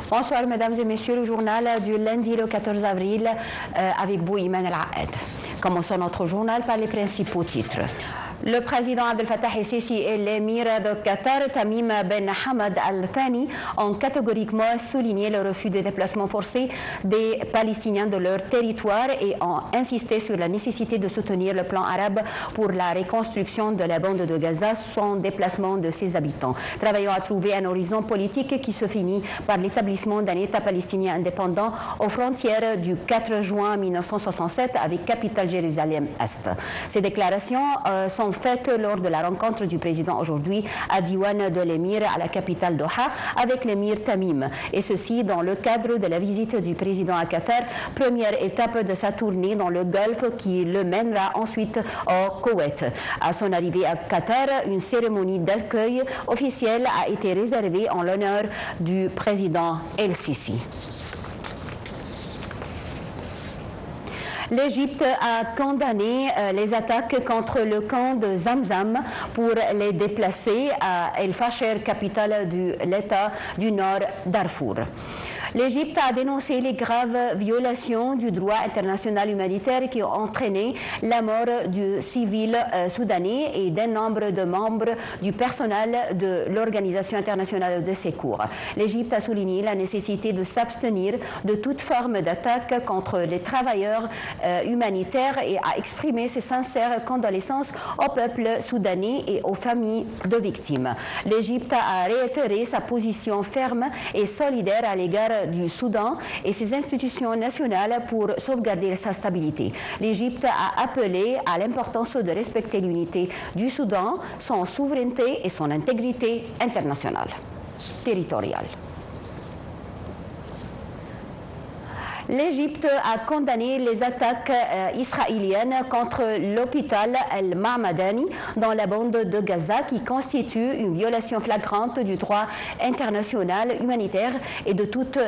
Bonsoir mesdames et messieurs, le journal du lundi le 14 avril avec vous Iman El-Aed. Commençons notre journal par les principaux titres. Le président Abdel Fattah el-Sisi et l'émir de Qatar, Tamim Ben Hamad Al-Thani, ont catégoriquement souligné le refus des déplacements forcés des Palestiniens de leur territoire et ont insisté sur la nécessité de soutenir le plan arabe pour la reconstruction de la bande de Gaza sans déplacement de ses habitants. Travaillons à trouver un horizon politique qui se finit par l'établissement d'un État palestinien indépendant aux frontières du 4 juin 1967 avec capitale Jérusalem-Est. Ces déclarations sont faites lors de la rencontre du président aujourd'hui à Diwan de l'émir à la capitale Doha avec l'émir Tamim. Et ceci dans le cadre de la visite du président à Qatar, première étape de sa tournée dans le Golfe qui le mènera ensuite au Koweït. À son arrivée à Qatar, une cérémonie d'accueil officielle a été réservée en l'honneur du président El-Sisi. L'Égypte a condamné les attaques contre le camp de Zamzam pour les déplacer à El Fasher, capitale de l'État du Nord Darfour. L'Égypte a dénoncé les graves violations du droit international humanitaire qui ont entraîné la mort du civil soudanais et d'un nombre de membres du personnel de l'Organisation internationale de secours. L'Égypte a souligné la nécessité de s'abstenir de toute forme d'attaque contre les travailleurs humanitaires et a exprimé ses sincères condoléances au peuple soudanais et aux familles de victimes. L'Égypte a réitéré sa position ferme et solidaire à l'égard du Soudan et ses institutions nationales pour sauvegarder sa stabilité. L'Égypte a appelé à l'importance de respecter l'unité du Soudan, son souveraineté et son intégrité internationale, territoriale. L'Égypte a condamné les attaques israéliennes contre l'hôpital El-Ma'madani dans la bande de Gaza qui constitue une violation flagrante du droit international humanitaire et de toutes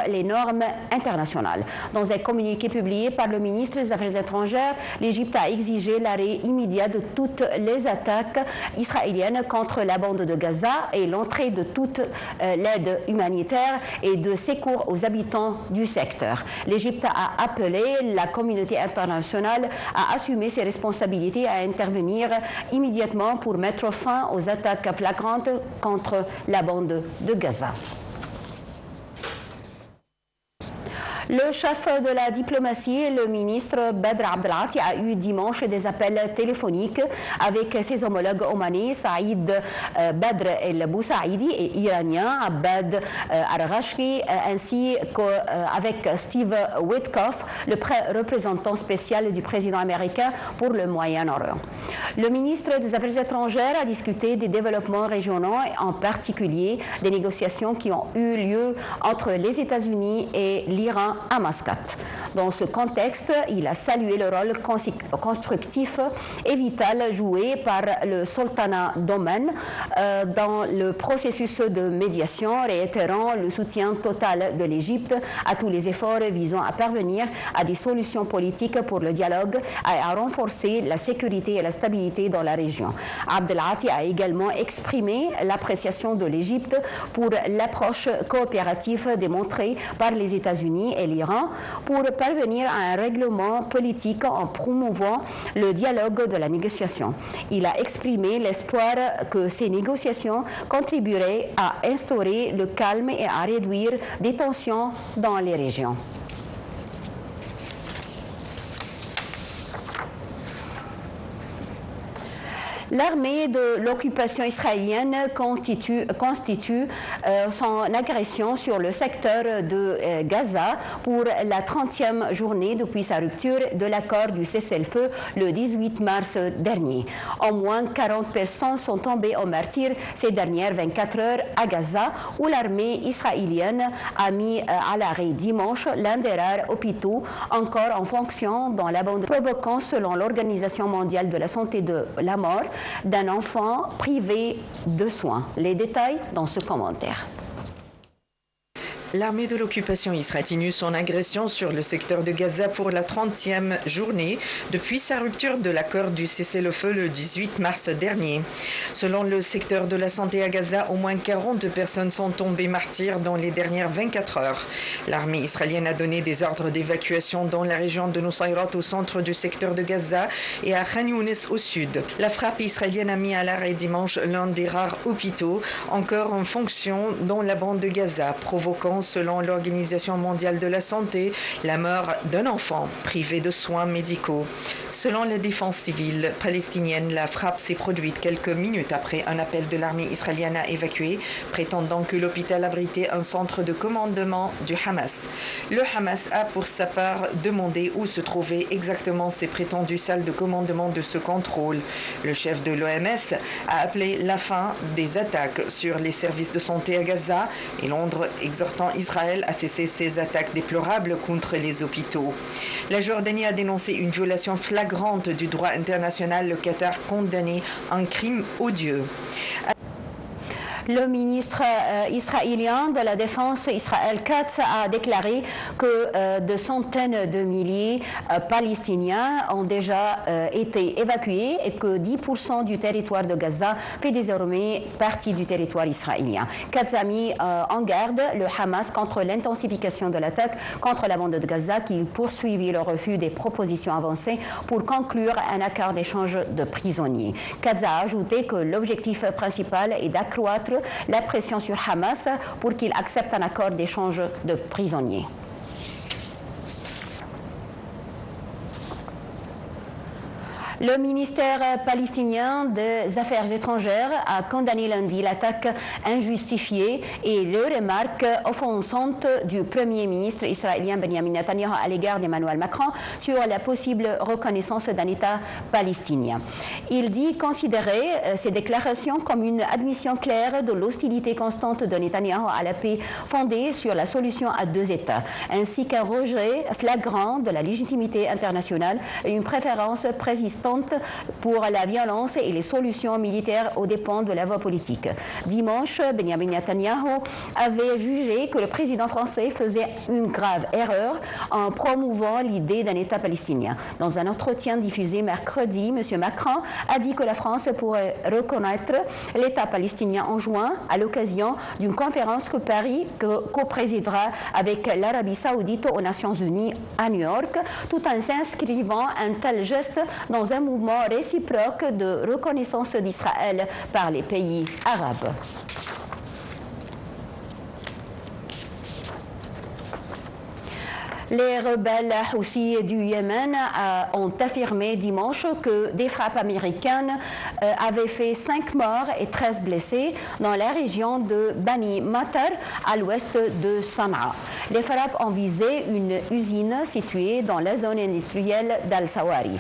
les normes internationales. Dans un communiqué publié par le ministre des Affaires étrangères, l'Égypte a exigé l'arrêt immédiat de toutes les attaques israéliennes contre la bande de Gaza et l'entrée de toute l'aide humanitaire et de secours aux habitants du secteur. L'Égypte a appelé la communauté internationale à assumer ses responsabilités et à intervenir immédiatement pour mettre fin aux attaques flagrantes contre la bande de Gaza. Le chef de la diplomatie, le ministre Badr Abdelati, a eu dimanche des appels téléphoniques avec ses homologues omanais, Saïd Badr El-Boussaïdi et iranien, Abad Ar-Rashki, ainsi qu'avec Steve Witkoff, le représentant spécial du président américain pour le Moyen-Orient. Le ministre des Affaires étrangères a discuté des développements régionaux, en particulier des négociations qui ont eu lieu entre les États-Unis et l'Iran à Mascate. Dans ce contexte, il a salué le rôle constructif et vital joué par le sultanat d'Oman dans le processus de médiation, réitérant le soutien total de l'Égypte à tous les efforts visant à parvenir à des solutions politiques pour le dialogue et à renforcer la sécurité et la stabilité dans la région. Abdelati a également exprimé l'appréciation de l'Égypte pour l'approche coopérative démontrée par les États-Unis et l'Iran pour parvenir à un règlement politique en promouvant le dialogue de la négociation. Il a exprimé l'espoir que ces négociations contribueraient à instaurer le calme et à réduire des tensions dans les régions. L'armée de l'occupation israélienne constitue son agression sur le secteur de Gaza pour la 30e journée depuis sa rupture de l'accord du cessez-le-feu le 18 mars dernier. Au moins 40 personnes sont tombées au martyre ces dernières 24 heures à Gaza, où l'armée israélienne a mis à l'arrêt dimanche l'un des rares hôpitaux encore en fonction dans la bande, provoquant, selon l'Organisation mondiale de la santé, de la mort d'un enfant privé de soins. Les détails dans ce commentaire. L'armée de l'occupation israélienne continue son agression sur le secteur de Gaza pour la 30e journée depuis sa rupture de l'accord du cessez-le-feu le 18 mars dernier. Selon le secteur de la santé à Gaza, au moins 40 personnes sont tombées martyrs dans les dernières 24 heures. L'armée israélienne a donné des ordres d'évacuation dans la région de Nusayrat au centre du secteur de Gaza et à Khan Younis au sud. La frappe israélienne a mis à l'arrêt dimanche l'un des rares hôpitaux encore en fonction dans la bande de Gaza, provoquant, selon l'Organisation mondiale de la santé, la mort d'un enfant privé de soins médicaux. Selon la défense civile palestinienne, la frappe s'est produite quelques minutes après un appel de l'armée israélienne à évacuer, prétendant que l'hôpital abritait un centre de commandement du Hamas. Le Hamas a pour sa part demandé où se trouvaient exactement ces prétendues salles de commandement de ce contrôle. Le chef de l'OMS a appelé la fin des attaques sur les services de santé à Gaza et Londres exhortant Israël à cesser ses attaques déplorables contre les hôpitaux. La Jordanie a dénoncé une violation flagrante du droit international, le Qatar condamné un crime odieux. Le ministre israélien de la Défense, Israël Katz, a déclaré que de centaines de milliers Palestiniens ont déjà été évacués et que 10% du territoire de Gaza fait désormais partie du territoire israélien. Katz a mis en garde le Hamas contre l'intensification de l'attaque contre la bande de Gaza, qu'il poursuivit le refus des propositions avancées pour conclure un accord d'échange de prisonniers. Katz a ajouté que l'objectif principal est d'accroître la pression sur Hamas pour qu'il accepte un accord d'échange de prisonniers. Le ministère palestinien des Affaires étrangères a condamné lundi l'attaque injustifiée et les remarques offensantes du Premier ministre israélien Benjamin Netanyahu à l'égard d'Emmanuel Macron sur la possible reconnaissance d'un État palestinien. Il dit considérer ces déclarations comme une admission claire de l'hostilité constante de Netanyahu à la paix fondée sur la solution à deux États, ainsi qu'un rejet flagrant de la légitimité internationale et une préférence persistante pour la violence et les solutions militaires aux dépens de la voie politique. Dimanche, Benjamin Netanyahu avait jugé que le président français faisait une grave erreur en promouvant l'idée d'un État palestinien. Dans un entretien diffusé mercredi, M. Macron a dit que la France pourrait reconnaître l'État palestinien en juin à l'occasion d'une conférence que Paris co-présidera avec l'Arabie saoudite aux Nations unies à New York, tout en s'inscrivant un tel geste dans un mouvement réciproque de reconnaissance d'Israël par les pays arabes. Les rebelles Houthis du Yémen ont affirmé dimanche que des frappes américaines avaient fait 5 morts et 13 blessés dans la région de Bani Matar, à l'ouest de Sanaa. Les frappes ont visé une usine située dans la zone industrielle d'Al-Sawari.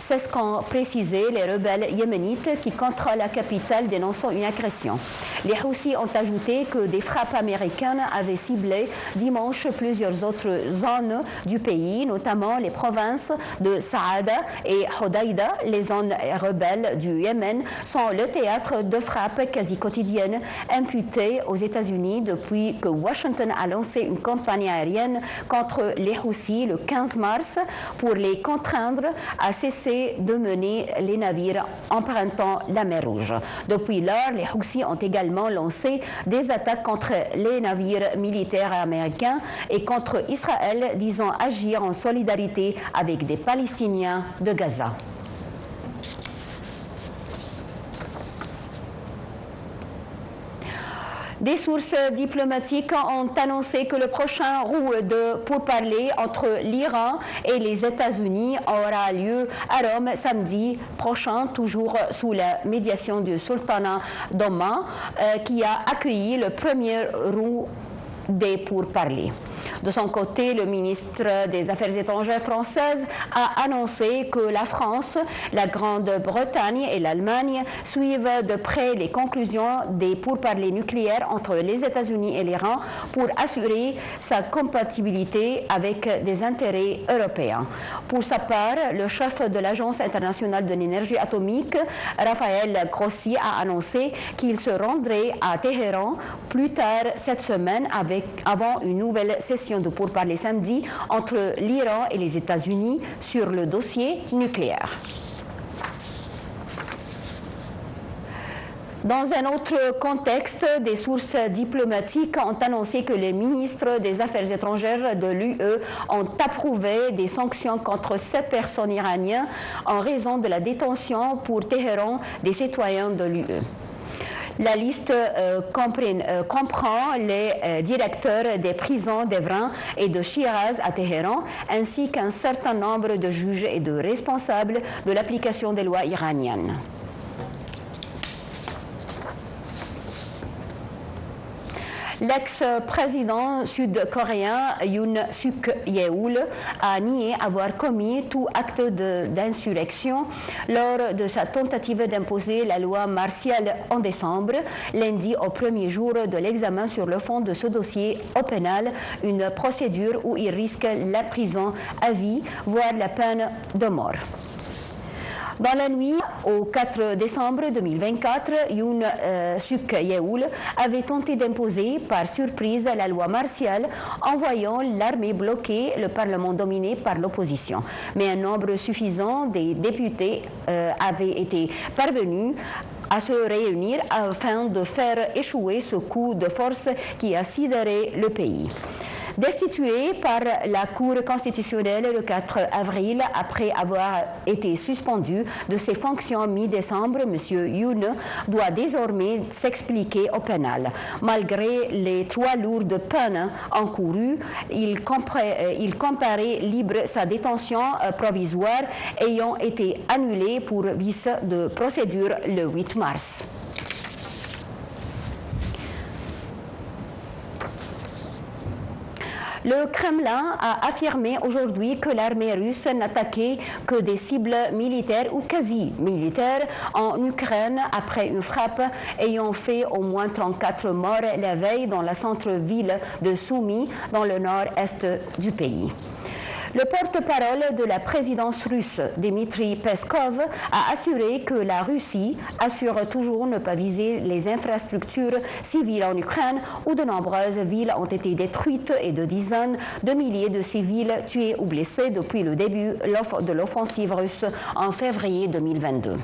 C'est ce qu'ont précisé les rebelles yéménites qui contrôlent la capitale, dénonçant une agression. Les Houthis ont ajouté que des frappes américaines avaient ciblé dimanche plusieurs autres zones du pays, notamment les provinces de Saada et Hodaïda. Les zones rebelles du Yémen sont le théâtre de frappes quasi quotidiennes imputées aux États-Unis depuis que Washington a lancé une campagne aérienne contre les Houthis le 15 mars pour les contraindre à cesser de mener les navires empruntant la mer Rouge. Depuis lors, les Houthis ont également lancé des attaques contre les navires militaires américains et contre Israël, disant agir en solidarité avec des Palestiniens de Gaza. Des sources diplomatiques ont annoncé que le prochain round de pourparlers entre l'Iran et les États-Unis aura lieu à Rome samedi prochain, toujours sous la médiation du sultanat d'Oman, qui a accueilli le premier round des pourparlers. De son côté, le ministre des Affaires étrangères française a annoncé que la France, la Grande-Bretagne et l'Allemagne suivent de près les conclusions des pourparlers nucléaires entre les États-Unis et l'Iran pour assurer sa compatibilité avec des intérêts européens. Pour sa part, le chef de l'Agence internationale de l'énergie atomique, Raphaël Grossi, a annoncé qu'il se rendrait à Téhéran plus tard cette semaine avant une nouvelle session de pourparlers samedi entre l'Iran et les États-Unis sur le dossier nucléaire. Dans un autre contexte, des sources diplomatiques ont annoncé que les ministres des Affaires étrangères de l'UE ont approuvé des sanctions contre 7 personnes iraniennes en raison de la détention pour Téhéran des citoyens de l'UE. La liste comprend les directeurs des prisons d'Evrin et de Shiraz à Téhéran, ainsi qu'un certain nombre de juges et de responsables de l'application des lois iraniennes. L'ex-président sud-coréen Yoon Suk-yeol a nié avoir commis tout acte d'insurrection lors de sa tentative d'imposer la loi martiale en décembre, lundi au premier jour de l'examen sur le fond de ce dossier au pénal, une procédure où il risque la prison à vie, voire la peine de mort. Dans la nuit au 4 décembre 2024, Yoon Suk-yeol avait tenté d'imposer par surprise la loi martiale en voyant l'armée bloquer le Parlement dominé par l'opposition. Mais un nombre suffisant des députés avait été parvenu à se réunir afin de faire échouer ce coup de force qui a sidéré le pays. Destitué par la Cour constitutionnelle le 4 avril après avoir été suspendu de ses fonctions mi-décembre, M. Yoon doit désormais s'expliquer au pénal. Malgré les 3 lourdes peines encourues, il comparait libre sa détention provisoire ayant été annulée pour vice de procédure le 8 mars. Le Kremlin a affirmé aujourd'hui que l'armée russe n'attaquait que des cibles militaires ou quasi-militaires en Ukraine après une frappe ayant fait au moins 34 morts la veille dans le centre-ville de Soumy, dans le nord-est du pays. Le porte-parole de la présidence russe, Dmitry Peskov, a assuré que la Russie assure toujours ne pas viser les infrastructures civiles en Ukraine où de nombreuses villes ont été détruites et de dizaines de milliers de civils tués ou blessés depuis le début de l'offensive russe en février 2022.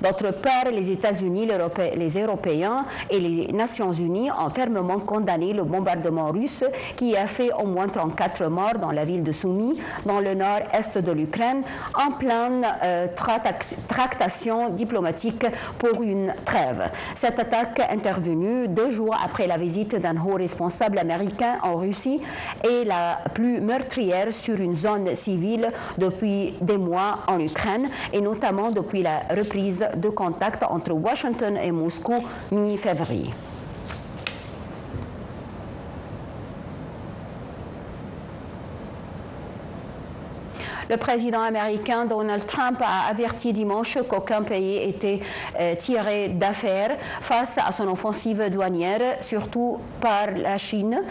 D'autre part, les États-Unis, les Européens et les Nations Unies ont fermement condamné le bombardement russe qui a fait au moins 34 morts dans la ville de Soumy, dans le nord-est de l'Ukraine, en pleine tractation diplomatique pour une trêve. Cette attaque intervenue 2 jours après la visite d'un haut responsable américain en Russie est la plus meurtrière sur une zone civile depuis des mois en Ukraine et notamment depuis la reprise de contact entre Washington et Moscou mi-février. Le président américain Donald Trump a averti dimanche qu'aucun pays était tiré d'affaire face à son offensive douanière, surtout par la Chine,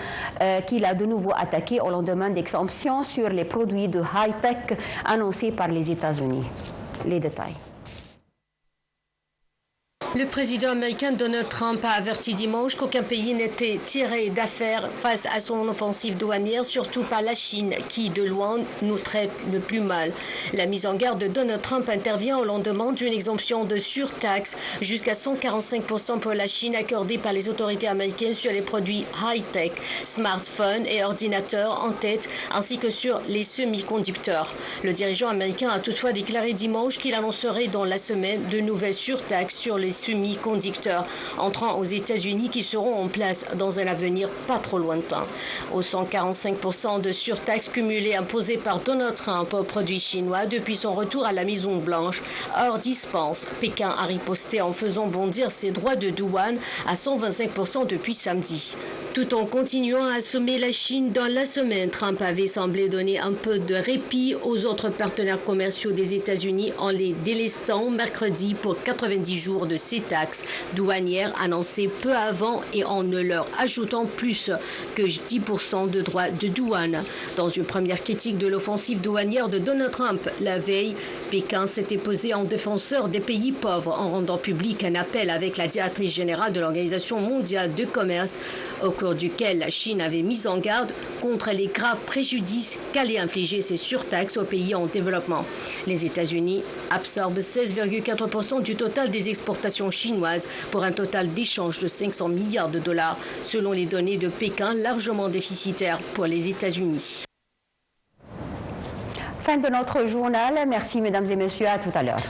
qu'il a de nouveau attaqué au lendemain d'exemptions sur les produits de high-tech annoncés par les États-Unis. Les détails. Le président américain Donald Trump a averti dimanche qu'aucun pays n'était tiré d'affaire face à son offensive douanière, surtout par la Chine, qui de loin nous traite le plus mal. La mise en garde de Donald Trump intervient au lendemain d'une exemption de surtaxe jusqu'à 145% pour la Chine accordée par les autorités américaines sur les produits high-tech, smartphones et ordinateurs en tête, ainsi que sur les semi-conducteurs. Le dirigeant américain a toutefois déclaré dimanche qu'il annoncerait dans la semaine de nouvelles surtaxes sur les semi-conducteurs entrant aux États-Unis qui seront en place dans un avenir pas trop lointain. Aux 145% de surtaxe cumulée imposée par Donald Trump aux produits chinois depuis son retour à la Maison-Blanche, hors dispense, Pékin a riposté en faisant bondir ses droits de douane à 125% depuis samedi. Tout en continuant à assommer la Chine dans la semaine, Trump avait semblé donner un peu de répit aux autres partenaires commerciaux des États-Unis en les délestant mercredi pour 90 jours de ces taxes douanières annoncées peu avant et en ne leur ajoutant plus que 10% de droits de douane. Dans une première critique de l'offensive douanière de Donald Trump la veille, Pékin s'était posé en défenseur des pays pauvres en rendant public un appel avec la directrice générale de l'Organisation mondiale du commerce, au cours duquel la Chine avait mis en garde contre les graves préjudices qu'allaient infliger ces surtaxes aux pays en développement. Les États-Unis absorbent 16,4% du total des exportations chinoises pour un total d'échange de 500 milliards de dollars, selon les données de Pékin largement déficitaires pour les États-Unis. Fin de notre journal. Merci mesdames et messieurs, à tout à l'heure.